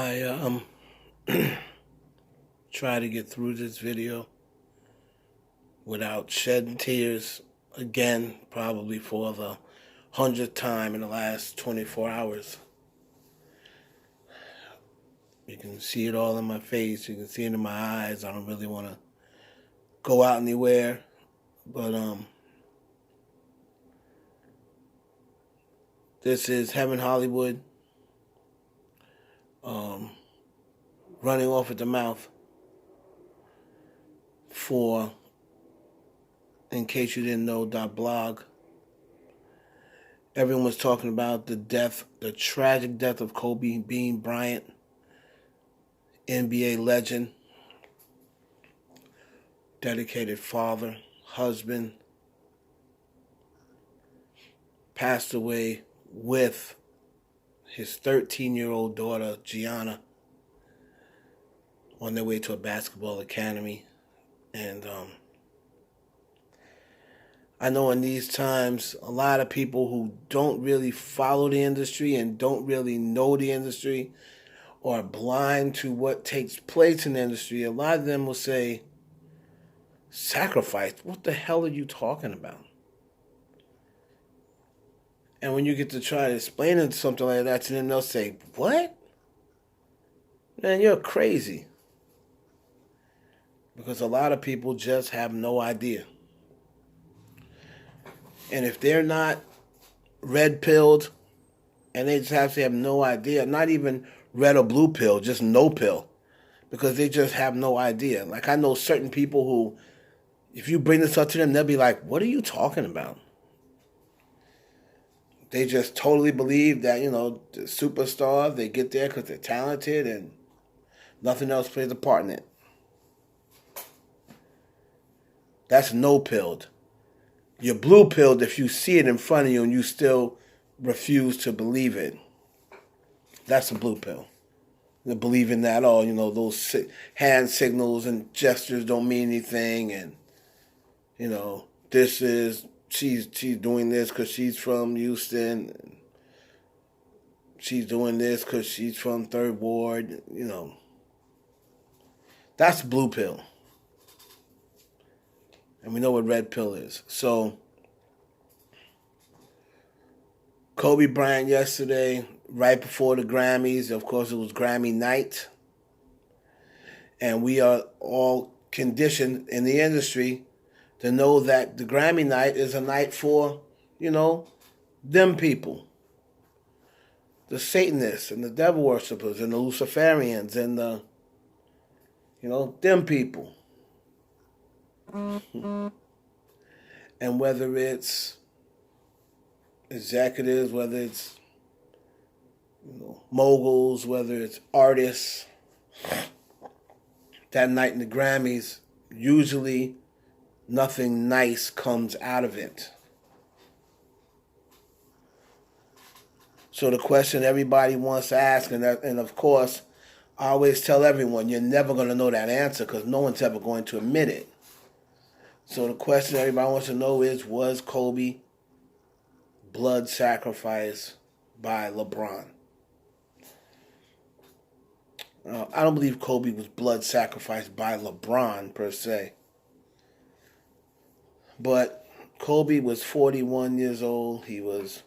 I try to get through this video without shedding tears again, probably for the 100th time in the last 24 hours. You can see it all in my face. You can see it in my eyes. I don't really want to go out anywhere, but this is Heaven Hollywood running off at the mouth for, in case you didn't know, .blog. Everyone was talking about the tragic death of Kobe Bryant, NBA legend, dedicated father, husband, passed away with his 13-year-old daughter, Gianna, on their way to a basketball academy. And I know in these times, a lot of people who don't really follow the industry and don't really know the industry or are blind to what takes place in the industry, a lot of them will say, sacrifice? What the hell are you talking about? And when you get to try to explain it something like that to them, they'll say, what? Man, you're crazy. Because a lot of people just have no idea. And if they're not red-pilled, and they just actually have no idea, not even red or blue pill, just no pill, because they just have no idea. Like, I know certain people who, if you bring this up to them, they'll be like, what are you talking about? They just totally believe that, the superstar, they get there because they're talented and nothing else plays a part in it. That's no-pilled. You're blue-pilled if you see it in front of you and you still refuse to believe it. That's a blue pill. You believe in that all, those hand signals and gestures don't mean anything, and, this is, she's doing this because she's from Houston, and she's doing this because she's from Third Ward, That's blue pill. And we know what red pill is. So, Kobe Bryant yesterday, right before the Grammys, of course it was Grammy night. And we are all conditioned in the industry to know that the Grammy night is a night for, them people. The Satanists and the devil worshippers and the Luciferians and the, them people. And whether it's executives, whether it's moguls, whether it's artists, that night in the Grammys, usually nothing nice comes out of it. So the question everybody wants to ask, and of course, I always tell everyone, you're never going to know that answer because no one's ever going to admit it. So the question everybody wants to know is, was Kobe blood sacrificed by LeBron? I don't believe Kobe was blood sacrificed by LeBron per se. But Kobe was 41 years old. He was,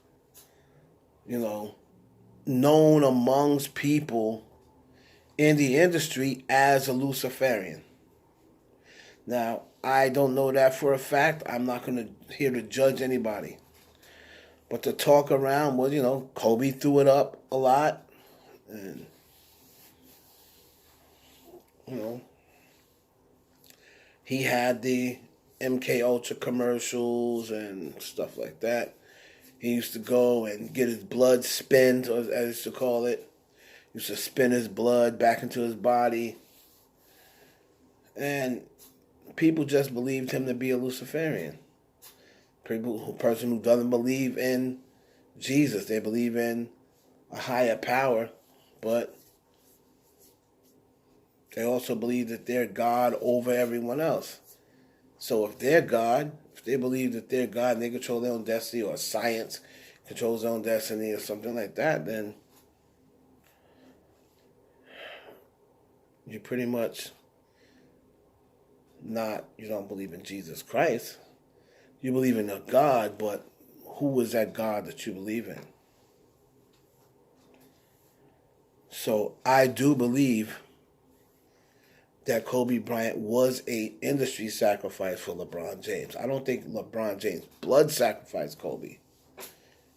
known amongst people in the industry as a Luciferian. Now, I don't know that for a fact. I'm not here to judge anybody. But the talk around was, Kobe threw it up a lot. And, he had the MK Ultra commercials and stuff like that. He used to go and get his blood spinned, as I used to call it. He used to spin his blood back into his body. And people just believed him to be a Luciferian. A person who doesn't believe in Jesus. They believe in a higher power, but they also believe that they're God over everyone else. So if they're God, if they believe that they're God and they control their own destiny, or science controls their own destiny or something like that, then you pretty much you don't believe in Jesus Christ. You believe in a God, but who is that God that you believe in? So I do believe that Kobe Bryant was a industry sacrifice for LeBron James. I don't think LeBron James blood sacrificed Kobe.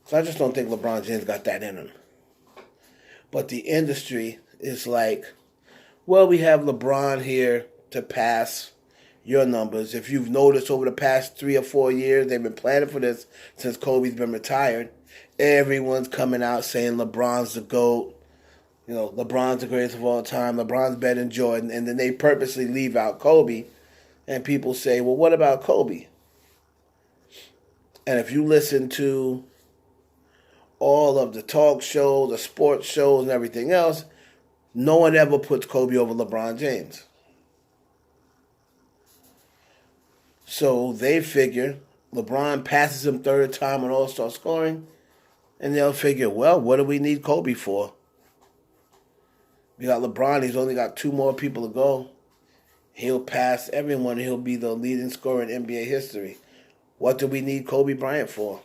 So I just don't think LeBron James got that in him. But the industry is like, well, we have LeBron here to pass your numbers. If you've noticed over the past 3 or 4 years, they've been planning for this since Kobe's been retired. Everyone's coming out saying LeBron's the GOAT. You know, LeBron's the greatest of all time. LeBron's better than Jordan. And then they purposely leave out Kobe. And people say, well, what about Kobe? And if you listen to all of the talk shows, the sports shows, and everything else, no one ever puts Kobe over LeBron James. So they figure LeBron passes him third time on All-Star scoring, and they'll figure, well, what do we need Kobe for? We got LeBron, he's only got 2 more people to go. He'll pass everyone, he'll be the leading scorer in NBA history. What do we need Kobe Bryant for?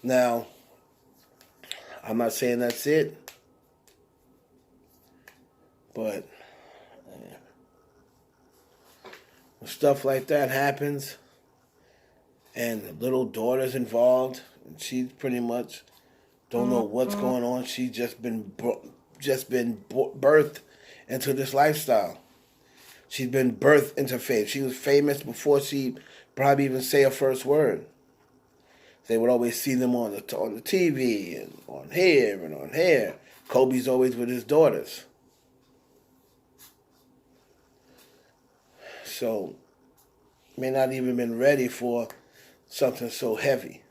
Now, I'm not saying that's it, but when stuff like that happens and the little daughter's involved, and she's pretty much don't know what's going on. She's just been birthed into this lifestyle. She's been birthed into faith. She was famous before she probably even say her first word. They would always see them on the TV and on here and on here. Kobe's always with his daughters. So, may not even been ready for something so heavy.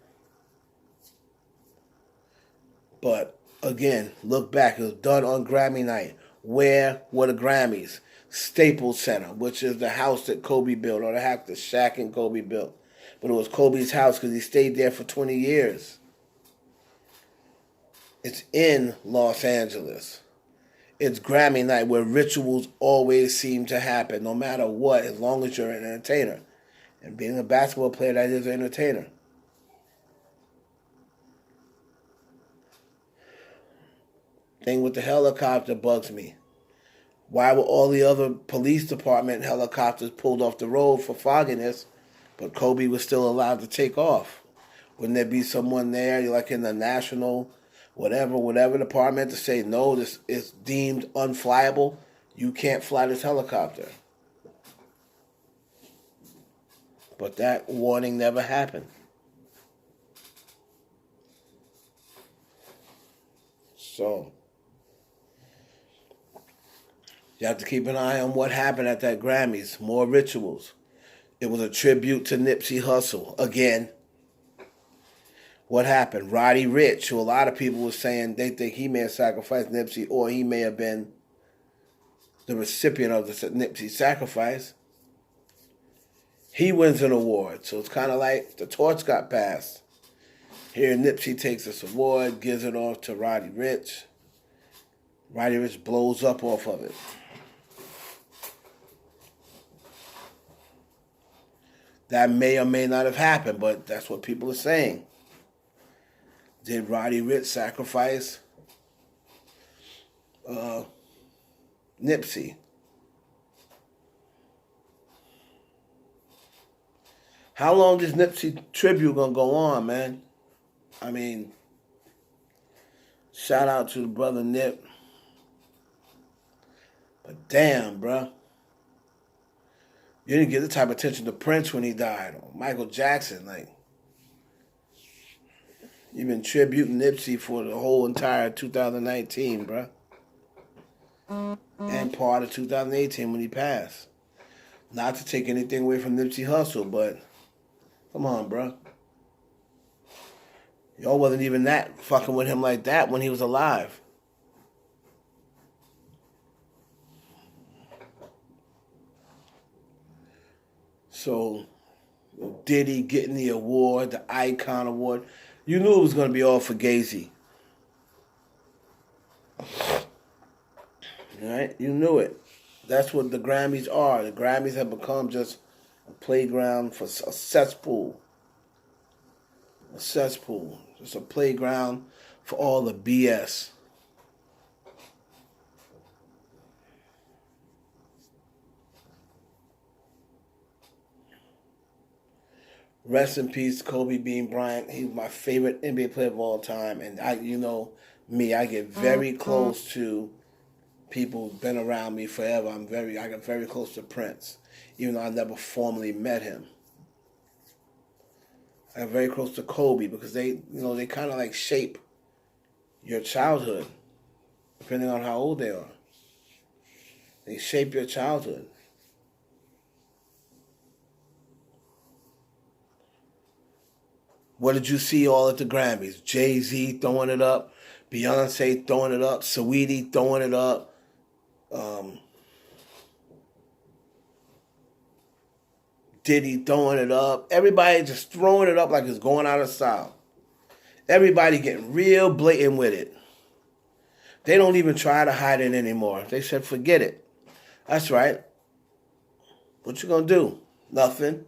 But again, look back. It was done on Grammy night. Where were the Grammys? Staples Center, which is the house that Kobe built, or the house that Shaq and Kobe built. But it was Kobe's house because he stayed there for 20 years. It's in Los Angeles. It's Grammy night where rituals always seem to happen, no matter what, as long as you're an entertainer. And being a basketball player, that is an entertainer. Thing with the helicopter bugs me. Why were all the other police department helicopters pulled off the road for fogginess, but Kobe was still allowed to take off? Wouldn't there be someone there, like in the national, whatever department, to say, no, this is deemed unflyable? You can't fly this helicopter. But that warning never happened. So, you have to keep an eye on what happened at that Grammys. More rituals. It was a tribute to Nipsey Hussle. Again. What happened? Roddy Ricch, who a lot of people were saying they think he may have sacrificed Nipsey, or he may have been the recipient of the Nipsey sacrifice. He wins an award. So it's kind of like the torch got passed. Here Nipsey takes this award, gives it off to Roddy Ricch. Roddy Ricch blows up off of it. That may or may not have happened, but that's what people are saying. Did Roddy Ricch sacrifice Nipsey? How long is Nipsey tribute gonna go on, man? I mean, shout out to the brother Nip. But damn, bruh. You didn't get the type of attention to Prince when he died, or Michael Jackson. Like, you've been tributing Nipsey for the whole entire 2019, bruh. And part of 2018 when he passed. Not to take anything away from Nipsey Hussle, but come on, bruh. Y'all wasn't even that fucking with him like that when he was alive. So, Diddy getting the award, the Icon Award, you knew it was going to be all Fugazi. You Right? You knew it. That's what the Grammys are. The Grammys have become just a playground for a cesspool. A cesspool. Just a playground for all the BS. Rest in peace, Kobe Bryant. He's my favorite NBA player of all time. And I get very close to people who've been around me forever. I get very close to Prince, even though I never formally met him. I got very close to Kobe because they kind of like shape your childhood, depending on how old they are. They shape your childhood. What did you see all at the Grammys? Jay-Z throwing it up, Beyonce throwing it up, Saweetie throwing it up, Diddy throwing it up. Everybody just throwing it up like it's going out of style. Everybody getting real blatant with it. They don't even try to hide it anymore. They said, forget it. That's right. What you gonna do? Nothing.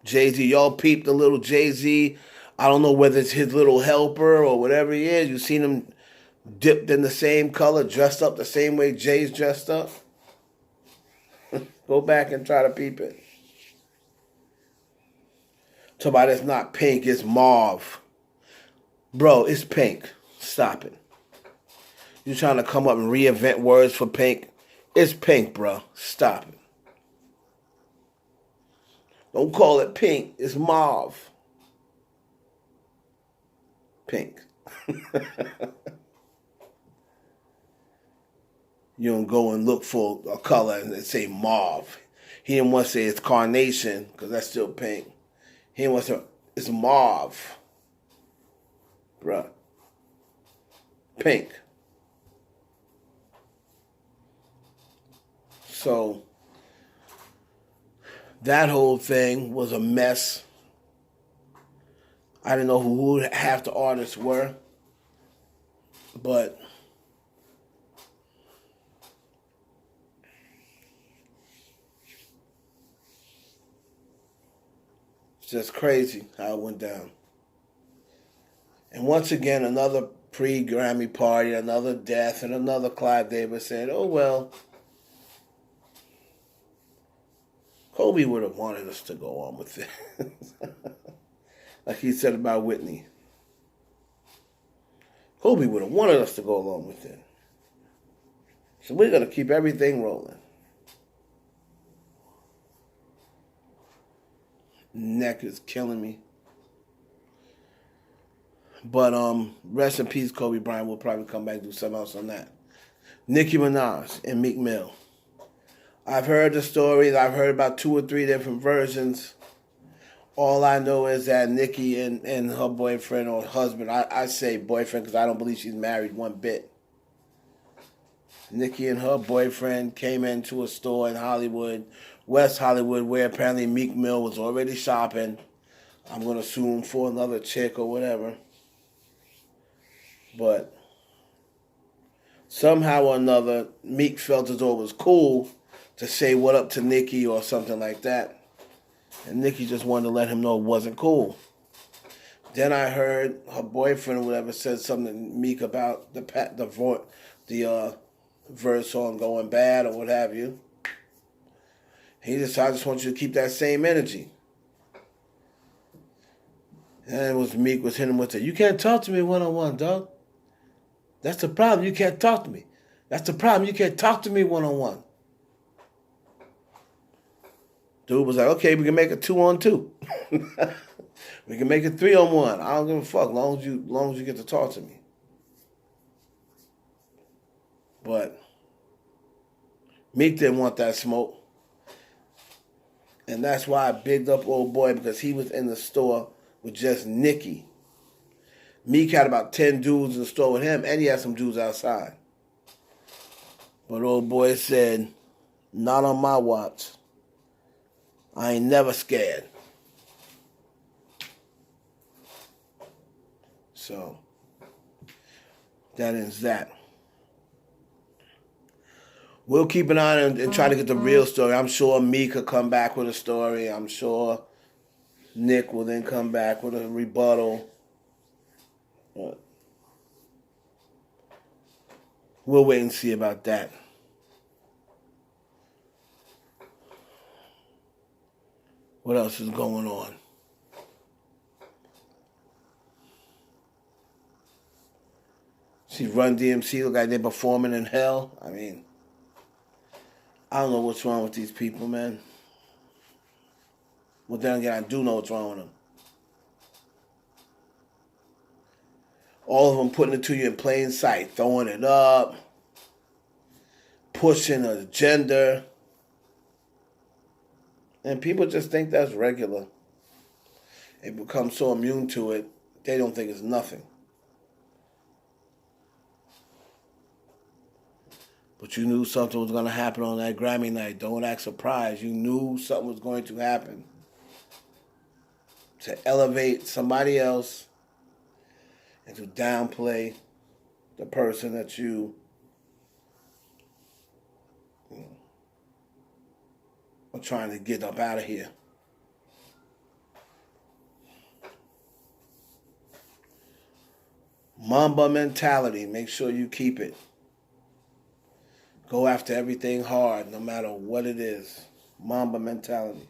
Jay-Z, y'all peeped the little Jay-Z. I don't know whether it's his little helper or whatever he is. You seen him dipped in the same color, dressed up the same way Jay's dressed up? Go back and try to peep it. Talk about it's not pink, it's mauve. Bro, it's pink. Stop it. You trying to come up and reinvent words for pink? It's pink, bro. Stop it. Don't call it pink. It's mauve. Pink. You don't go and look for a color and say mauve. He didn't want to say it's carnation because that's still pink. He didn't want to say it's mauve. Bruh. Pink. So that whole thing was a mess. I didn't know who half the artists were, but it's just crazy how it went down. And once again, another pre-Grammy party, another death, and another Clive Davis said, oh, well, Kobe would have wanted us to go on with it. Like he said about Whitney. Kobe would have wanted us to go along with it. So we're going to keep everything rolling. Neck is killing me. But rest in peace, Kobe Bryant. We'll probably come back and do something else on that. Nicki Minaj and Meek Mill. I've heard the stories. I've heard about 2 or 3 different versions. All I know is that Nicki and her boyfriend or husband, I say boyfriend because I don't believe she's married one bit. Nicki and her boyfriend came into a store in Hollywood, West Hollywood, where apparently Meek Mill was already shopping. I'm going to assume for another chick or whatever. But somehow or another, Meek felt as though it was cool to say what up to Nicki or something like that. And Nicki just wanted to let him know it wasn't cool. Then I heard her boyfriend or whatever said something to Meek about the verse on going bad or what have you. He decided, I just want you to keep that same energy. And it was Meek was hitting him with it. You can't talk to me one-on-one, dog. That's the problem. You can't talk to me. That's the problem. You can't talk to me one-on-one. Dude was like, okay, we can make it 2-on-2. We can make it 3-on-1. I don't give a fuck, long as you get to talk to me. But Meek didn't want that smoke. And that's why I bigged up old boy, because he was in the store with just Nicki. Meek had about 10 dudes in the store with him, and he had some dudes outside. But old boy said, not on my watch. I ain't never scared. So, That ends that. We'll keep an eye on and try to get the real story. I'm sure Meek will come back with a story. I'm sure Nick will then come back with a rebuttal. We'll wait and see about that. What else is going on? See, Run DMC look like they're performing in hell. I mean, I don't know what's wrong with these people, man. Well, then again, I do know what's wrong with them. All of them putting it to you in plain sight, throwing it up, pushing an agenda. And people just think that's regular. They become so immune to it, they don't think it's nothing. But you knew something was going to happen on that Grammy night. Don't act surprised. You knew something was going to happen. To elevate somebody else and to downplay the person that you are trying to get up out of here. Mamba mentality. Make sure you keep it. Go after everything hard, no matter what it is. Mamba mentality.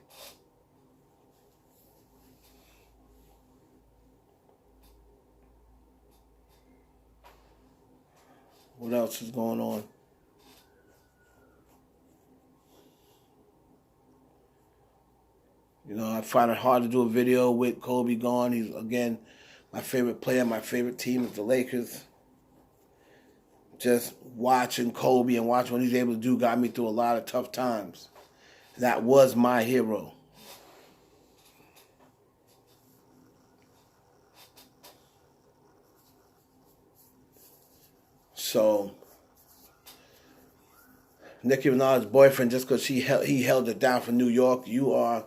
What else is going on? You know, I find it hard to do a video with Kobe gone. He's, again, my favorite player. My favorite team is the Lakers. Just watching Kobe and watching what he's able to do got me through a lot of tough times. That was my hero. So, Nicki Minaj's boyfriend, just because he held it down for New York, you are,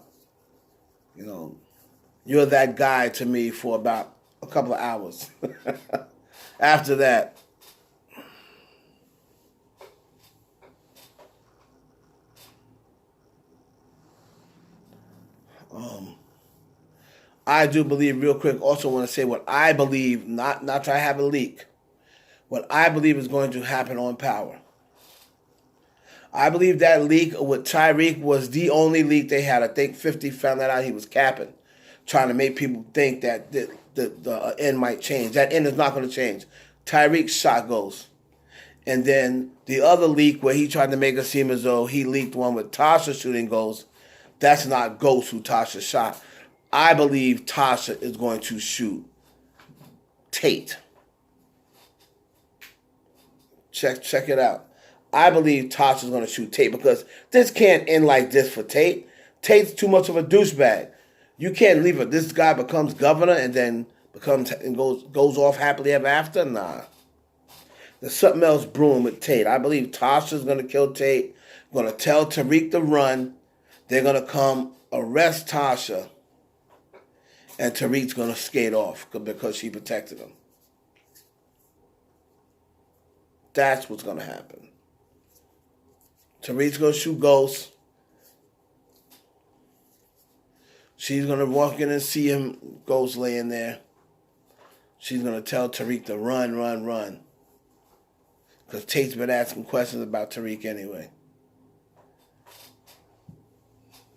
you're that guy to me for about a couple of hours. After that, I do believe, real quick, also want to say what I believe, not try to have a leak, what I believe is going to happen on Power. I believe that leak with Tyreek was the only leak they had. I think 50 found that out. He was capping, trying to make people think that the end might change. That end is not going to change. Tyreek's shot goes. And then the other leak where he tried to make it seem as though he leaked one with Tasha shooting goes, that's not Ghost who Tasha shot. I believe Tasha is going to shoot Tate. Check it out. I believe Tasha's going to shoot Tate because this can't end like this for Tate. Tate's too much of a douchebag. You can't leave it. This guy becomes governor and then goes off happily ever after. Nah. There's something else brewing with Tate. I believe Tasha's going to kill Tate. Going to tell Tariq to run. They're going to come arrest Tasha. And Tariq's going to skate off because she protected him. That's what's going to happen. Tariq's going to shoot Ghost. She's going to walk in and see him, Ghost laying there. She's going to tell Tariq to run. Because Tate's been asking questions about Tariq anyway.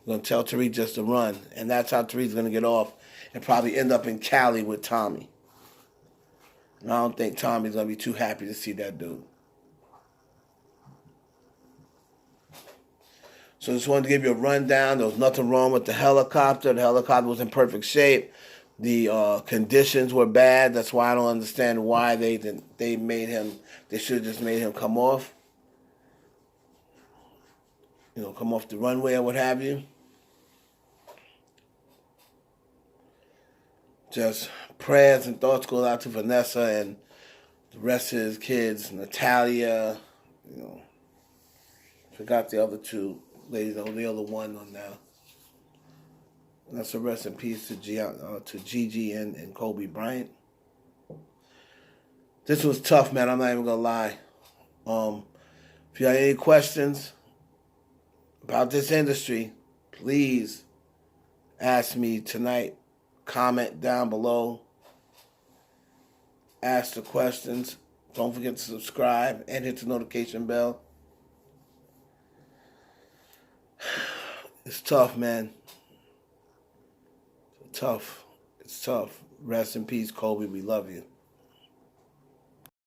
Going to tell Tariq just to run. And that's how Tariq's going to get off and probably end up in Cali with Tommy. And I don't think Tommy's going to be too happy to see that dude. So just wanted to give you a rundown. There was nothing wrong with the helicopter. The helicopter was in perfect shape. The conditions were bad. That's why I don't understand why they made him. They should have just made him come off. Come off the runway or what have you. Just prayers and thoughts go out to Vanessa and the rest of his kids, Natalia. Forgot the other two ladies, the other one on now. And that's a rest in peace to Gigi and Kobe Bryant. This was tough, man. I'm not even gonna lie. If you have any questions about this industry, please ask me tonight. Comment down below. Ask the questions. Don't forget to subscribe and hit the notification bell. It's tough, man. It's tough. It's tough. Rest in peace, Kobe. We love you.